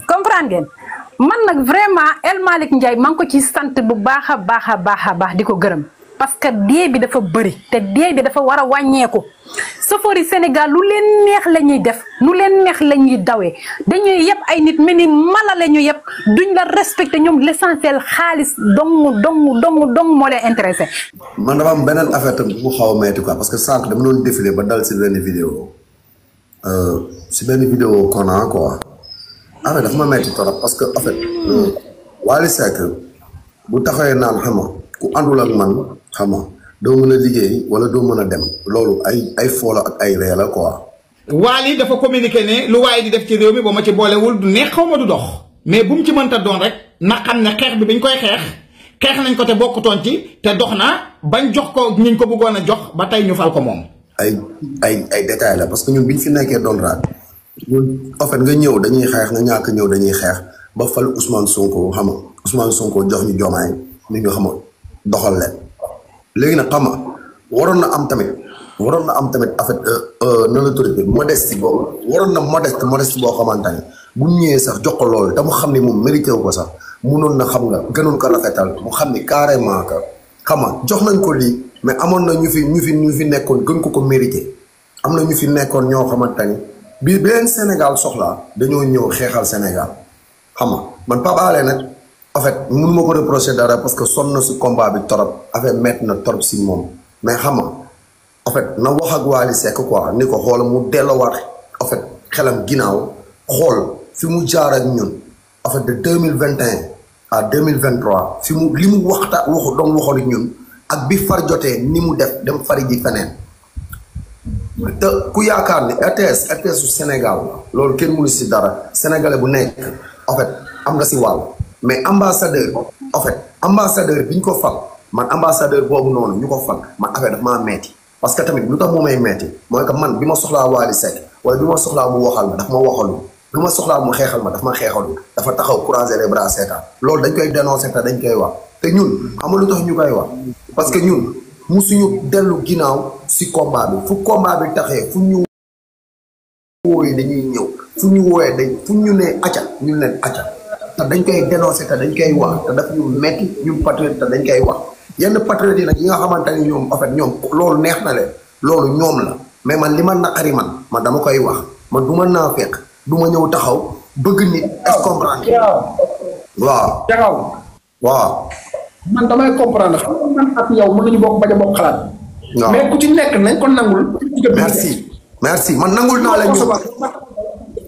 comprendre ngeen man nag vraiment El Malick Ndiaye maa ngi ko ci sant bu baax a baax di ko gërëm parce que dee bi dafa bëri te dee bi dafa war a wàññeeku safari Sénégal lu leen neex la ñuy def nu leen neex la ñuy dawee dañuy yëpp ay nit mel ni mala la ñu yëpp duñ la respecté ñoom l'essentiel xaalis dong moo leen intéressé. man dafa am beneen affaire tam bu xaw a metti quoi parce que sànq dama doon défilé ba dal si benn vidéo Kona quoi en fait dafa ma metti trop parce que en fait Wally Seck bu taxawee naan xama ku àndul ak man xama doo mën a liggéey wala doo mën a dem loolu ay foola ak ay ree la quoi. Wally dafa communiqué ne lu waaye di def ci réew mi ba ma ci boolewul du neex xaw ma du dox mais bu mu ci mënta doon rek na xam ne xeex bi biñ koy xeex nañ ko te bokkutoon ci te dox na bañ jox ko ñiñ ko bëggoon a jox ba tey ñu fal ko moom. ay détails la parce que ñun biñ fi nekkee doon raad ñun en fait nga ñëw dañuy xeex nga ñàkk ñëw dañuy xeex ba fal Ousmane Sonko xam nga Ousmane Sonko jox ñu Diomaye ni ñu xam doxal leen léegi nag xam nga waroon na am tamit en fait na l'autorité modeste boobu waroon na modeste boo xamante ni bu ñëwee sax jox ko loolu te mu xam ne moom mérité wu ko sax munoon na xam nga gënoon ko rafetal mu xam ni carrément que xam nga jox nañ ko lii mais amoon na ñu fi nekkoon gën ko mérité am na ñu fi nekkoon ñoo xamante ni bi leen Sénégal soxlaa dañoo ñëw xeexal Sénégal xam nga man Pape Alé nag en fait mënu ma ko reprocher dara parce que sonn na si combat bi torop affaire métti na torop si moom mais xam nga en fait na wax ak Wally Seck quoi ni ko xool mu delloowaat en fait xelam ginnaaw xool fi mu jaar ak ñun en fait de 2021 à 2023 fi mu li mu waxoon ak ñun ak bi far jotee ni mu def dem fari ji feneen te ku yaakaar ni RTS su Sénégal loolu kenn mënu si dara sénégalais bu nekk en fait am nga si wàll mais ambassadeur en fait ambassadeur bi ñu ko fal man ambassadeur boobu noonu ñu ko fal man affaire daf maa metti parce que tamit lu tax moo may metti mooy que man bi ma soxlaa Wally Seck wala bi ma soxlaa mu waxal ma daf ma waxalu bi ma soxlaa mu xeexal ma daf ma xeexalu dafa taxaw croiser les bras seetaan loolu dañ koy dénoncer te dañ koy wax te ñun xam nga lu tax ñu koy wax parce que ñun musuñu dellu ginnaaw si combat bi fu combat bi taxee fu ñu wooyee dañuy ñëw fu ñu wooyee fu ñu ne acca ñu leen acca te dañ koy dénoncer te dañ koy wax te daf ñu metti ñun patriote te dañ koy wax yenn patriote yi nag yi nga xamante ni ñoom en fait ñoom loolu neex na leen loolu ñoom la mais man li ma naqari man dama koy wax man du ma naa fekk du ma ñëw taxaw bëgg nit est comprendre waaw waaw man damay comprendre xam nga man ak yow mën nañu bokk bañ a bokk xalaat mais ku ci nekk nañ ko nangul merci man nangul naa la ñu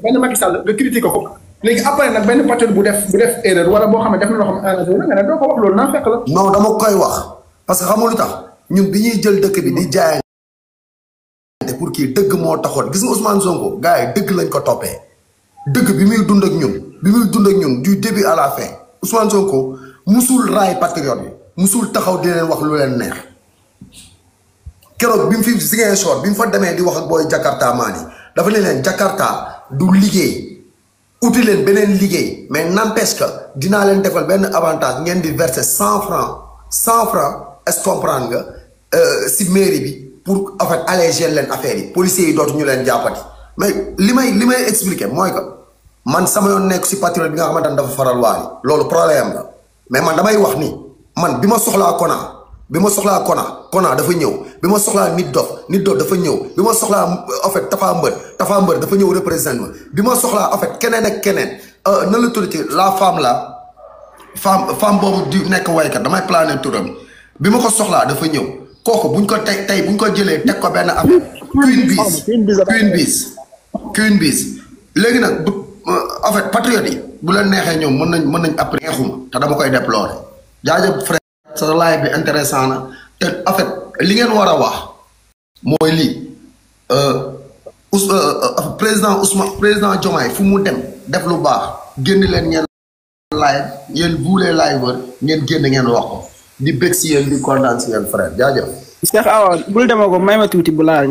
benn Macky Sall nga critiqué ko léegi après nag benn patriote bu def erreur wala boo xam ne def na loo xam ne engagé wu na nga ne doo ko wax loolu naa fekk la non dama koy wax parce que xam nga lu tax ñun bi ñuy jël dëkk bi di jaayante pour kii dëgg moo taxoon gis nga Ousmane Sonko gars yi dëgg lañ ko toppee dëgg bi muy dund ak ñun du début à la fin Ousmane Sonko musul raay patriote yi musul taxaw di leen wax lu leen neex keroog bi mu fi Ziguinchor bi mu fa demee di wax ak booy Jakarta maan yi dafa ne leen Jakarta du liggéey uti leen beneen liggéey mais n'empêche que dinaa leen defal benn avantage ngeen di verser 100 francs est-ce que comprendre nga si mairie bi pour en fait alléger leen affaire yi policiers yi dootu ñu leen jàppati mais li may expliquer mooy que man sama yoon nekk si patriote bi nga xamante ne dafa faral Wally loolu problème la mais man damay wax ni man bi ma soxlaa Kona dafa ñëw bi ma soxlaa nit dof dafa ñëw bi ma soxlaa en fait Tafa Mbër dafa ñëw représente ma bi ma soxlaa en fait keneen ak keneen na la tuddati la femme boobu di nekk waykat damay plané turam bi ma ko soxlaa dafa ñëw kooku buñ ko tey buñ ko jëlee teg ko benn affaire Queen Biz léegi nag en fait patriote yi bu leen neexee ñoom mën nañ après neexuma te dama koy déplorer jaajëf frère sa live bi intéressant na te en fait li ngeen war a wax mooy lii président Diomaye fu mu dem def lu baax génn leen ngeen live yéen buulee liveur ngeen génn ngeen wax ko di bég si yéen di kontaan si yéen frère jaajëf Cheikh Awa bul dema ko may ma tuuti bu laal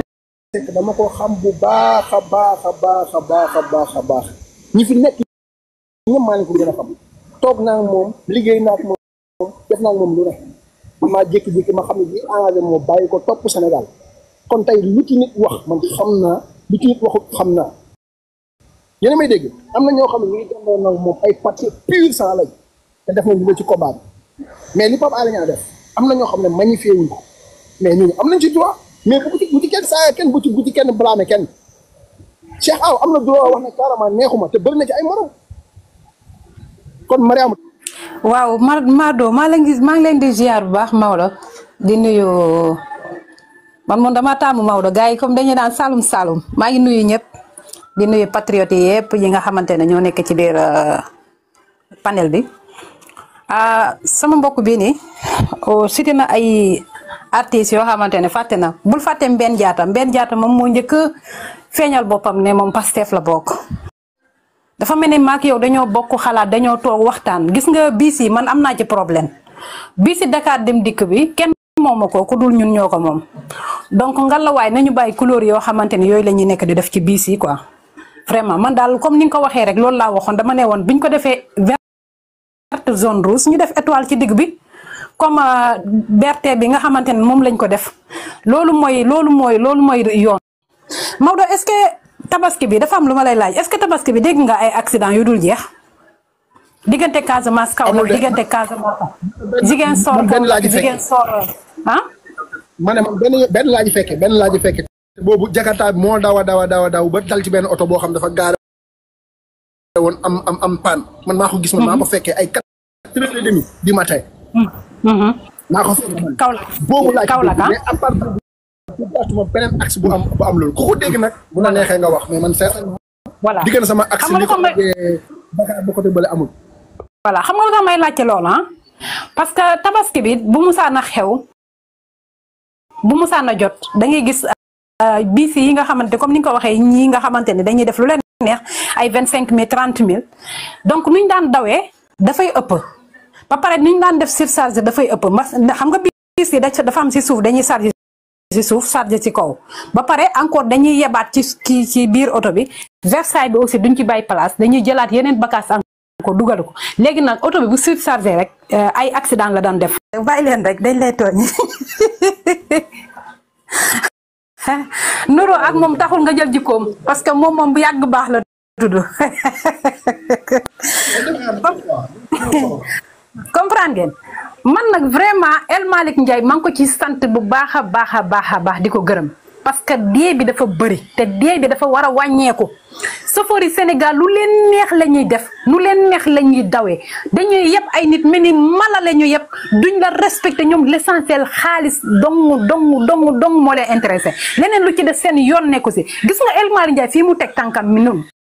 dama ko xam bu baax a baax ñi fi nekk ñëpp maa ngi ko gën a xam toog naa ak moom liggéey naa ak moom def naa ak moom lu ne maa jékki-jékki ma xam ne bii engagé moo bàyyi ko topp Sénégal kon tey lu ci nit wax man xam naa lu ci nit waxut xam naa yéen a may dégg am na ñoo xam ne ñu ngi jàndoon nag moom ay parti pur sang lañ te def nañ lu ci combat bi mais li Pape Alé Niang def am na ñoo xam ne magnifié wuñ ko mais ñun am nañ ci droit mais bu ci kenn saa kenn bu ci kenn blâmer kenn Cheikh Aw am na droit wax ne carrément neexuma te bëri na ci ay morom kon Mariama. waaw Mado maa ngi leen di ziar bu baax Maodo di nuyu man moom dama taamu Maodo gars yi comme dañuy daan Saloum Saloum maa ngi nuyu ñëpp di nuyu patriotes yi yëpp yi nga xamante ne ñoo nekk ci biir panel bi sama mbokk bi nii cité na ay artistes yoo xamante ne fàtte na bul fàtte Mbène Diatta moom moo njëkk feeñal boppam ne moom Pastef la bokk. dafa mel ni maak yow dañoo bokk xalaat dañoo toog waxtaan gis nga biis yi man am naa ci problème biis yi Dakar dem dikk bi kenn moomu ko ku dul ñun ñoo ko moom donc ngalawaay nañu bàyyi couleur yoo xamante ni yooyu la ñuy nekk di def ci biis yi quoi vraiment man daal comme ni nga ko waxee rek loolu laa waxoon dama ne woon biñ ko defee verte zone rouge ñu def étoile ci digg bi comme BRT bi nga xamante ne moom lañ ko def loolu mooy yoon Maodo est-ce que tabaski bi dafa am lu ma lay laaj est-ce que tabaski bi dégg nga ay accident yu dul jeex diggante Casamance Kaolack diggante Casamance Ziguinchor ah. ma ne man benn laa ji fekke boobu Jakarta bi moo daw ba dal ci benn oto boo xam dafa gaare woon am panne man maa ko gis man maa ko fekkee ay 4h30 du matin. maa ko fekkee man boobu laa ci mais à part boobu beneen axe bu am loolu ku ko dégg nag bu la neexee nga wax mais man sincèrement voilà diggante sama axe li ko Dakar ba côté bële amul. voilà xam nga lu tax may laajte loolu parce que tabaski bi bu musaan a xew bu musaan a jot da ngay gis biis yi nga xamante comme ni nga ko waxee ñii nga xamante ne dañuy def lu leen neex ay 25 000 30 000 donc nuñ daan dawee dafay ëpp ba pare nuñ daan def surcharge dafay ëpp xam nga biis yi dafa am si suuf dañuy chargé ci suuf chargé ci kaw ba pare encore dañuy yebaat ci biir oto bi Versailles bi aussi duñ ci bàyyi place dañuy jëlaat yeneen bagages ko dugal ko léegi nag oto bi bu surchargé rek ay accident la daan def. bàyyi leen rek dañ lay tooñ nuro ak moom taxul nga jël jikkoom parce que moom bu yàgg baax la tudd comprendre ngeen man nag vraiment El Malick Ndiaye maa ngi ko ci sant bu baax a baax di ko gërëm parce que dee bi dafa bëri te dee bi dafa war a wàññeeku sofori Sénégal lu leen neex la ñuy def lu leen neex la ñuy dawee dañuy yëpp ay nit mel ni mala la ñu yëpp duñ la respecté ñoom l'essentiel xaalis dong moo leen intéressé leneen lu ci def seen yoon nekku si gis nga El Malick Ndiaye fii mu teg tànkam mi noonu